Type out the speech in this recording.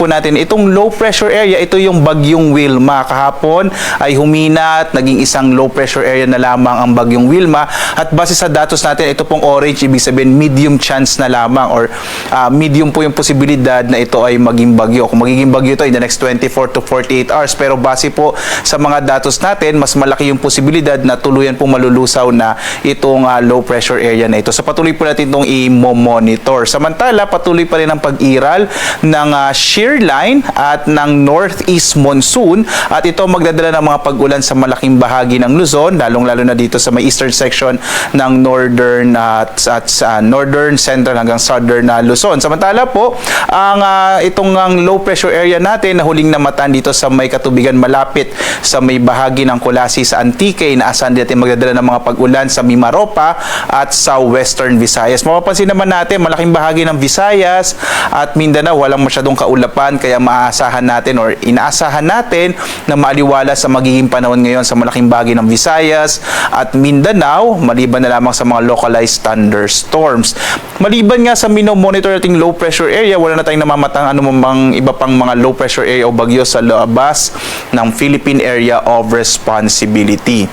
po natin, itong low pressure area, ito yung bagyong Wilma. Kahapon ay humina at naging isang low pressure area na lamang ang bagyong Wilma. At base sa datos natin, ito pong orange, ibig sabihin medium chance na lamang or medium po yung posibilidad na ito ay maging bagyo. Kung magiging bagyo ito in the next 24 to 48 hours. Pero base po sa mga datos natin, mas malaki yung posibilidad na tuluyan pong malulusaw na itong low pressure area na ito. So patuloy po natin itong i-monitor. Samantala, patuloy pa rin ang pag-iral ng shear line at ng northeast monsoon at ito magdadala ng mga pag-ulan sa malaking bahagi ng Luzon, lalong-lalo na dito sa may eastern section ng northern at northern, central hanggang southern Luzon. Samantala po, itong low pressure area natin na huling namatan dito sa may katubigan malapit sa may bahagi ng Colasi sa Antique, inaasahan natin magdadala ng mga pag-ulan sa Mimaropa at sa western Visayas. Mapapansin naman natin, malaking bahagi ng Visayas at Mindanao walang masyadong kaulapan, kaya maaasahan natin or inaasahan natin na maaliwala sa magiging panahon ngayon sa malaking bahagi ng Visayas at Mindanao, maliban na lamang sa mga localized thunderstorms. Maliban nga sa monitor nating low pressure area, wala na tayong namamatang anumang iba pang mga low pressure area o bagyo sa labas ng Philippine Area of Responsibility.